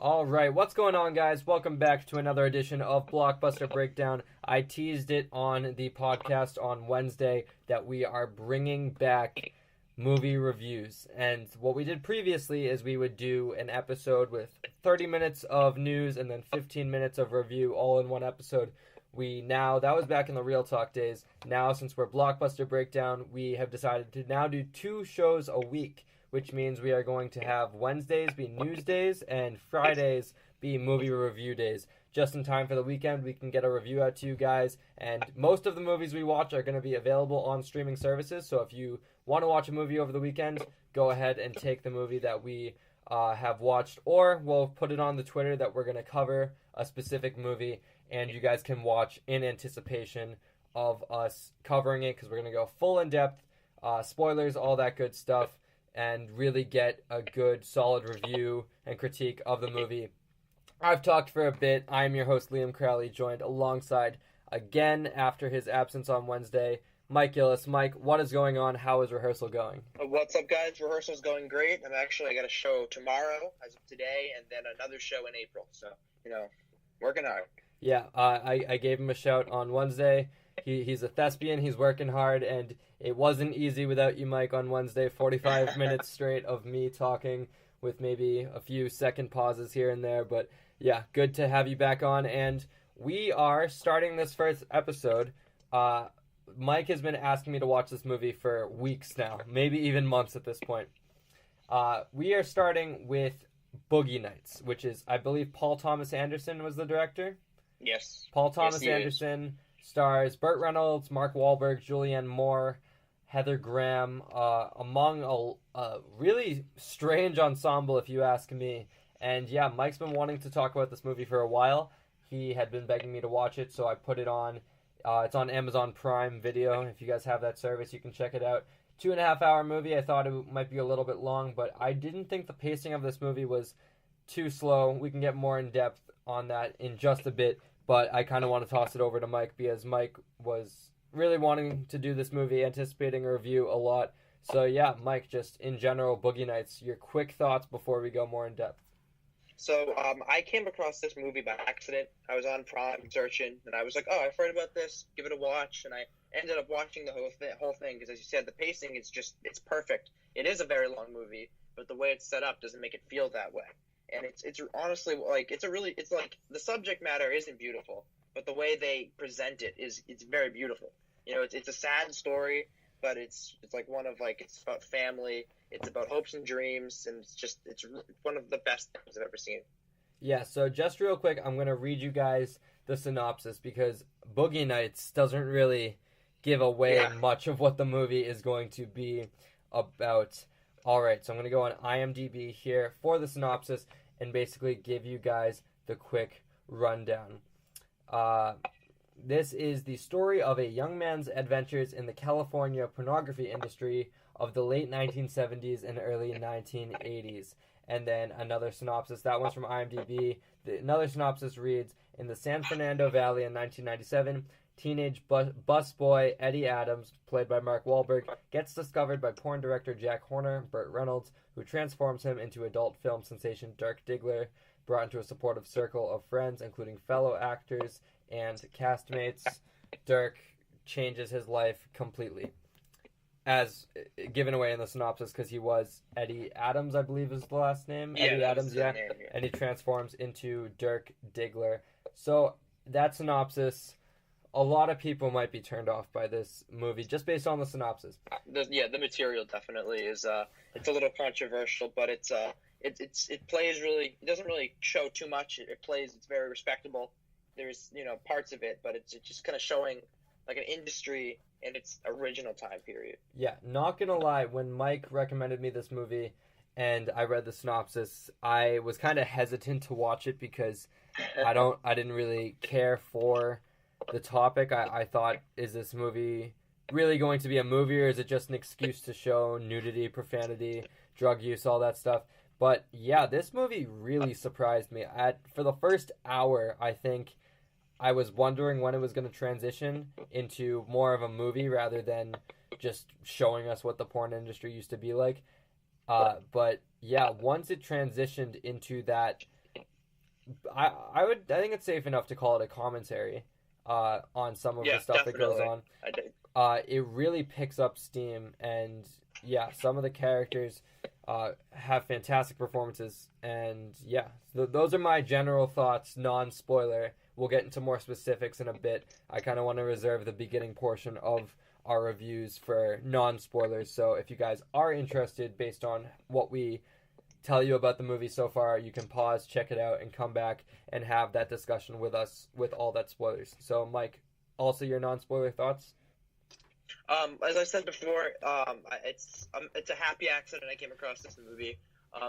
All right, what's going on, guys? Welcome back to another edition of Blockbuster Breakdown. I teased it on the podcast on Wednesday that we are bringing back movie reviews. And what we did previously is we would do an episode with 30 minutes of news and then 15 minutes of review all in one episode. That was back in the Real Talk days. Now, since we're Blockbuster Breakdown, we have decided to now do 2 shows a week, which means we are going to have Wednesdays be news days and Fridays be movie review days. Just in time for the weekend, we can get a review out to you guys. And most of the movies we watch are going to be available on streaming services. So if you want to watch a movie over the weekend, go ahead and take the movie that we have watched. Or we'll put it on the Twitter that we're going to cover a specific movie. And you guys can watch in anticipation of us covering it, because we're going to go full in depth, spoilers, all that good stuff, and really get a good, solid review and critique of the movie. I've talked for a bit. I'm your host, Liam Crowley, joined alongside, again, after his absence on Wednesday, Mike Gillis. Mike, what is going on? How is rehearsal going? What's up, guys? Rehearsal's going great. I got a show tomorrow, as of today, and then another show in April. So, working hard. Yeah, I gave him a shout on Wednesday. He's a thespian, he's working hard, and it wasn't easy without you, Mike, on Wednesday. 45 minutes straight of me talking with maybe a few second pauses here and there. But yeah, good to have you back on. And we are starting this first episode. Mike has been asking me to watch this movie for weeks now, maybe even months at this point. We are starting with Boogie Nights, which is, I believe, Paul Thomas Anderson was the director. Yes. Paul Thomas Anderson stars Burt Reynolds, Mark Wahlberg, Julianne Moore, Heather Graham, among a really strange ensemble, if you ask me. And yeah, Mike's been wanting to talk about this movie for a while. He had been begging me to watch it, so I put it on. It's on Amazon Prime Video. If you guys have that service, you can check it out. 2.5-hour movie. I thought it might be a little bit long, but I didn't think the pacing of this movie was too slow. We can get more in depth on that in just a bit. But I kind of want to toss it over to Mike, because Mike was really wanting to do this movie, anticipating a review a lot. So yeah, Mike, just in general, Boogie Nights, your quick thoughts before we go more in depth. So I came across this movie by accident. I was on Prime searching, and I was like, oh, I've heard about this, give it a watch. And I ended up watching the whole thing because, as you said, the pacing is it's perfect. It is a very long movie, but the way it's set up doesn't make it feel that way. And it's honestly it's like the subject matter isn't beautiful, but the way they present it it's very beautiful. It's a sad story, but it's about family, it's about hopes and dreams, and it's one of the best things I've ever seen. Yeah, so just real quick, I'm gonna read you guys the synopsis, because Boogie Nights doesn't really give away much of what the movie is going to be about. Alright, so I'm gonna go on IMDb here for the synopsis and basically give you guys the quick rundown. This is the story of a young man's adventures in the California pornography industry of the late 1970s and early 1980s. And then another synopsis, that one's from IMDb. Another synopsis reads, in the San Fernando Valley in 1997, teenage busboy Eddie Adams, played by Mark Wahlberg, gets discovered by porn director Jack Horner, Burt Reynolds, who transforms him into adult film sensation Dirk Diggler, brought into a supportive circle of friends, including fellow actors and castmates. Dirk changes his life completely, as given away in the synopsis, because he was Eddie Adams, I believe is the last name. Yeah, Eddie Adams, name. And he transforms into Dirk Diggler. So that synopsis, a lot of people might be turned off by this movie just based on the synopsis. The material definitely is it's a little controversial, but it plays really. It doesn't really show too much. It's very respectable. There's parts of it, but it's just kind of showing like an industry in its original time period. Yeah, not gonna lie, when Mike recommended me this movie and I read the synopsis, I was kind of hesitant to watch it because I didn't really care for the topic. I thought, is this movie really going to be a movie, or is it just an excuse to show nudity, profanity, drug use, all that stuff? But yeah, this movie really surprised me. For the first hour, I think I was wondering when it was going to transition into more of a movie rather than just showing us what the porn industry used to be like. But yeah, once it transitioned into that I think it's safe enough to call it a commentary on some of the stuff that goes on. I did. It really picks up steam, and yeah, some of the characters have fantastic performances, and yeah, those are my general thoughts, non-spoiler. We'll get into more specifics in a bit. I kind of want to reserve the beginning portion of our reviews for non-spoilers, so if you guys are interested based on what we tell you about the movie so far, you can pause, check it out, and come back and have that discussion with us with all that spoilers. So, Mike, also your non-spoiler thoughts? As I said before, it's a happy accident I came across this movie.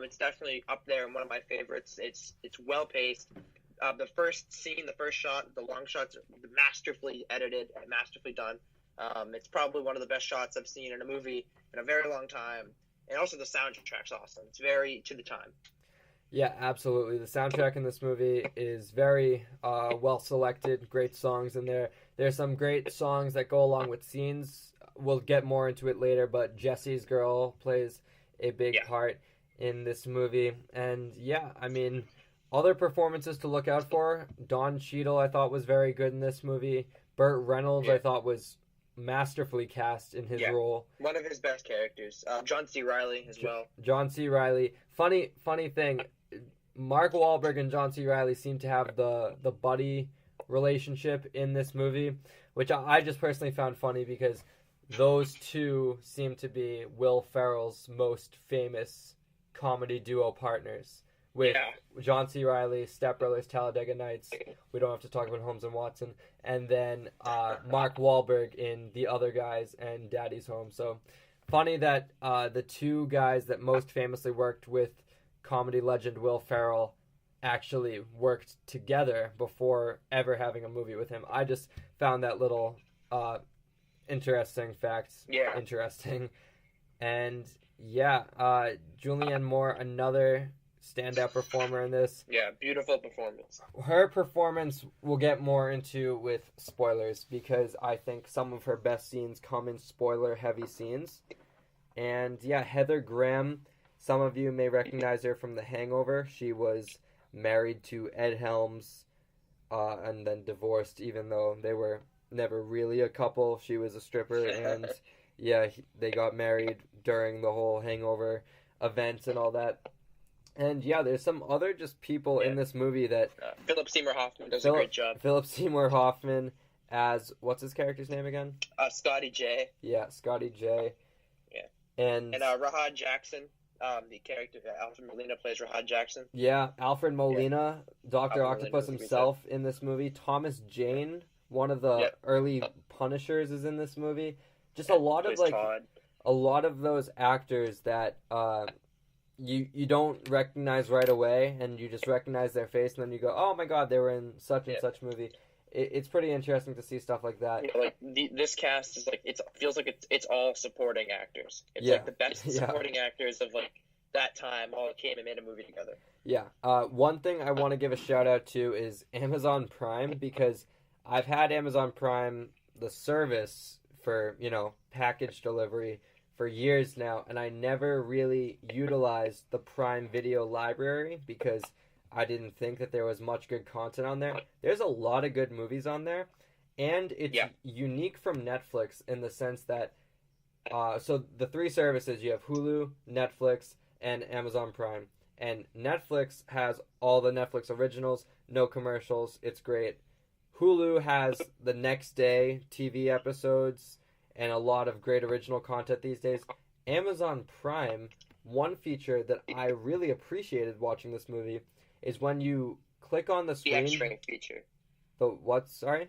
It's definitely up there and one of my favorites. It's well paced. The first scene, the first shot, the long shots are masterfully edited and masterfully done. It's probably one of the best shots I've seen in a movie in a very long time. And also the soundtrack's awesome. It's very to the time. Yeah, absolutely. The soundtrack in this movie is very well selected. Great songs in there. There's some great songs that go along with scenes. We'll get more into it later, but Jesse's Girl plays a big part in this movie. And yeah, I mean, other performances to look out for. Don Cheadle, I thought, was very good in this movie. Burt Reynolds, I thought, was masterfully cast in his role. One of his best characters. John C. Reilly as well. John C. Reilly. Funny thing, Mark Wahlberg and John C. Reilly seem to have the buddy relationship in this movie, which I just personally found funny because those two seem to be Will Ferrell's most famous comedy duo partners. With John C. Reilly, Step Brothers, Talladega Nights. We don't have to talk about Holmes and Watson. And then Mark Wahlberg in The Other Guys and Daddy's Home. So funny that the two guys that most famously worked with comedy legend Will Ferrell actually worked together before ever having a movie with him. I just found that little interesting fact interesting. And yeah, Julianne Moore, another standout performer in this. Yeah, beautiful performance. Her performance we'll get more into with spoilers because I think some of her best scenes come in spoiler-heavy scenes. And yeah, Heather Graham, some of you may recognize her from The Hangover. She was married to Ed Helms and then divorced, even though they were never really a couple. She was a stripper, and yeah, they got married during the whole Hangover events and all that. And yeah, there's some other just people in this movie that... Philip Seymour Hoffman does a great job. Philip Seymour Hoffman as... What's his character's name again? Scotty J. Yeah, Scotty J. Yeah. And Rahad Jackson, the character, Alfred Molina plays Rahad Jackson. Yeah, Alfred Molina, Dr. Octopus himself in this movie. Thomas Jane, one of the early Punishers, is in this movie. Just a lot of Todd. A lot of those actors that... You don't recognize right away, and you just recognize their face, and then you go, oh my god, they were in such and such movie. It's pretty interesting to see stuff like that. Yeah, this cast is it feels like it's all supporting actors. It's like the best supporting actors of that time all came and made a movie together. Yeah. One thing I want to give a shout out to is Amazon Prime, because I've had Amazon Prime, the service for, package delivery, for years now, and I never really utilized the Prime Video library because I didn't think that there was much good content on there. There's a lot of good movies on there, and it's unique from Netflix in the sense that so the three services, you have Hulu, Netflix, and Amazon Prime. And Netflix has all the Netflix originals, no commercials, it's great. Hulu has the next day TV episodes and a lot of great original content these days. Amazon Prime, one feature that I really appreciated watching this movie is when you click on the screen... The X-ray feature. The what, sorry?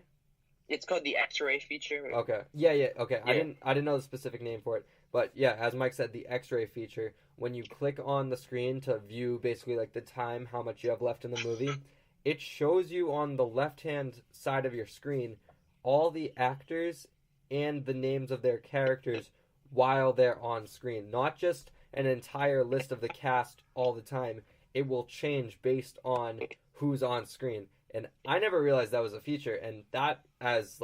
It's called the X-ray feature. Okay. Yeah, okay. Yeah. I didn't know the specific name for it. But yeah, as Mike said, the X-ray feature, when you click on the screen to view basically the time, how much you have left in the movie, it shows you on the left-hand side of your screen all the actors and the names of their characters while they're on screen. Not just an entire list of the cast all the time. It will change based on who's on screen. And I never realized that was a feature, and that, as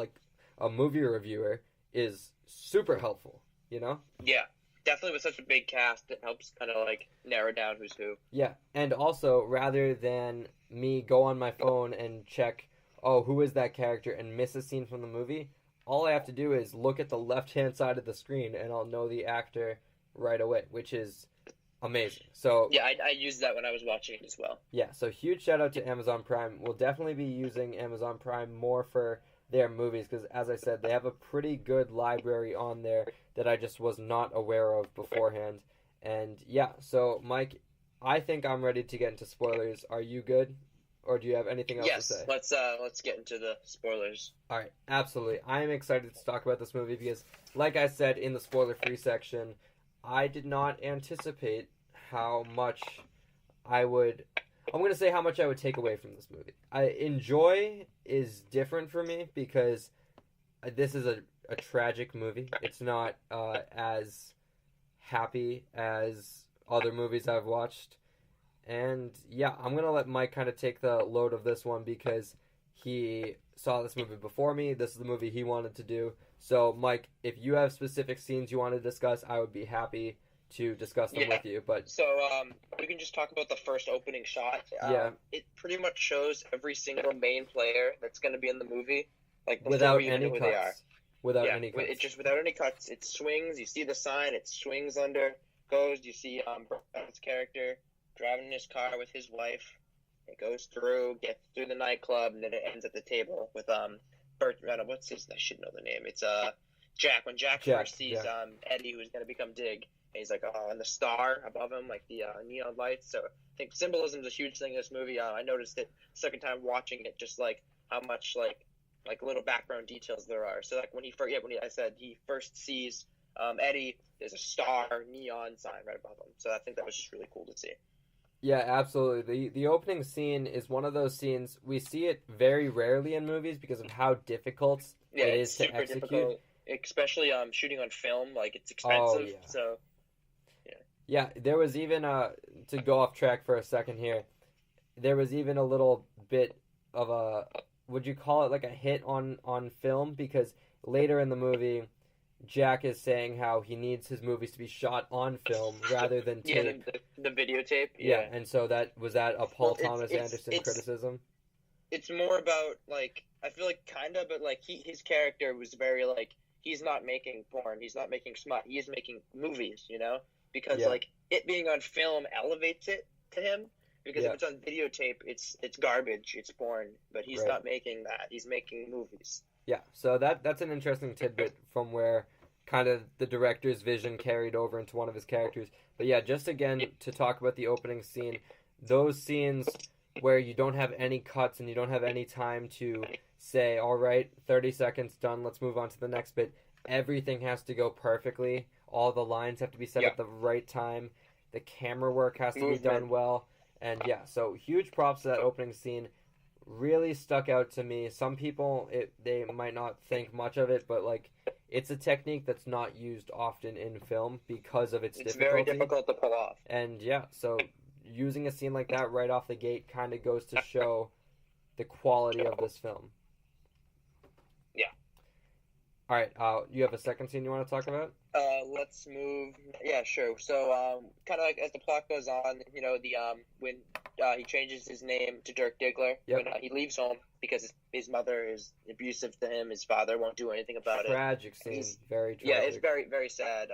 a movie reviewer, is super helpful, Yeah, definitely with such a big cast, it helps kind of like narrow down who's who. Yeah, and also rather than me go on my phone and check, oh, who is that character, and miss a scene from the movie, all I have to do is look at the left-hand side of the screen and I'll know the actor right away, which is amazing. So yeah, I used that when I was watching it as well. yeah, so huge shout out to Amazon Prime. We'll definitely be using Amazon Prime more for their movies because, as I said, they have a pretty good library on there that I just was not aware of beforehand. And yeah, so Mike, I think I'm ready to get into spoilers. Are you good? Or do you have anything else to say? Yes, let's get into the spoilers. All right, absolutely. I am excited to talk about this movie because, like I said in the spoiler-free section, I did not anticipate how much I would... I'm going to say how much I would take away from this movie. Enjoy is different for me because this is a tragic movie. It's not as happy as other movies I've watched. And yeah, I'm going to let Mike kind of take the load of this one because he saw this movie before me. This is the movie he wanted to do. So Mike, if you have specific scenes you want to discuss, I would be happy to discuss them with you. But so we can just talk about the first opening shot. It pretty much shows every single main player that's going to be in the movie, like without any cuts. Without any cuts. It just without any cuts. It swings. You see the sign. It swings under. Goes. You see Brett's character driving in his car with his wife. It goes through, gets through the nightclub, and then it ends at the table with Bert. What's his? I should know the name. It's Jack. When Jack first sees Eddie, who's going to become Dig. And he's like, oh, and the star above him, like the neon lights. So I think symbolism is a huge thing in this movie. I noticed it second time watching it, just like how much like little background details there are. So like when he first sees Eddie, there's a star neon sign right above him. So I think that was just really cool to see. Yeah, absolutely. The opening scene is one of those scenes we see it very rarely in movies because of how difficult it is to execute. Difficult, especially shooting on film, like it's expensive. Oh, yeah. So. Yeah, there was even to go off track for a second here, there was even a little bit of a, would you call it like a hit on film? Because later in the movie, Jack is saying how he needs his movies to be shot on film rather than tape. Yeah, the videotape. Yeah, and so was that a Paul Thomas Anderson criticism? It's more about, like, I feel like kind of, but like his character was very like, he's not making porn, he's not making smut, he is making movies, you know? Because like it being on film elevates it to him. Because if it's on videotape, it's garbage, it's porn. But he's not making that. He's making movies. Yeah, so that's an interesting tidbit from where kind of the director's vision carried over into one of his characters. But yeah, just again to talk about the opening scene, those scenes where you don't have any cuts and you don't have any time to say, all right, 30 seconds done, let's move on to the next bit. Everything has to go perfectly. All the lines have to be set at the right time. The camera work has to be done well. And yeah, so huge props to that opening scene. Really stuck out to me. Some people, they might not think much of it, but like it's a technique that's not used often in film because of its difficulty. It's very difficult to pull off. And yeah, so using a scene like that right off the gate kind of goes to show the quality of this film. Yeah. All right, you have a second scene you want to talk about? Let's move. Yeah, sure. So, kind of like as the plot goes on, you know, when he changes his name to Dirk Diggler, when he leaves home because his mother is abusive to him, his father won't do anything about Tragic scene, very tragic. Yeah, it's very, very sad.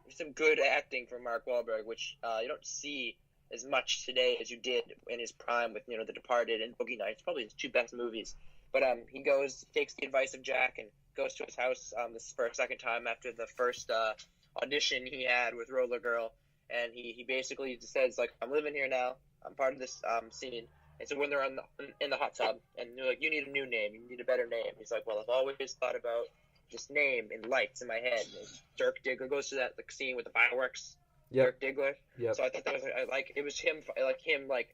Some good acting from Mark Wahlberg, which you don't see as much today as you did in his prime with, you know, The Departed and Boogie Nights, probably his two best movies. But he takes the advice of Jack and goes to his house this is for a second time after the first audition he had with Roller Girl, and he basically just says, like, I'm living here now, I'm part of this scene. And so when they're in the hot tub, and they're like, you need a new name, you need a better name. He's like, well, I've always thought about this name in lights in my head. And Dirk Diggler goes to that scene with the fireworks. Dirk Diggler. Yep. So I thought that was like it was him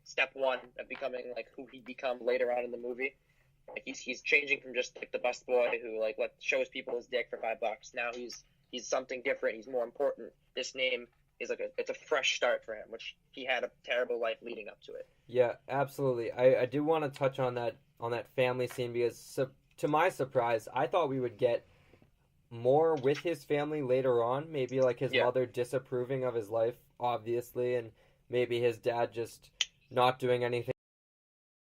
step one of becoming like who he'd become later on in the movie. Like he's changing from just like the busboy who like shows people his dick for $5. Now he's something different. He's more important. This name is it's a fresh start for him, which he had a terrible life leading up to it. Yeah, absolutely. I do want to touch on that family scene because to my surprise, I thought we would get more with his family later on. Maybe like his Yeah. mother disapproving of his life, obviously, and maybe his dad just not doing anything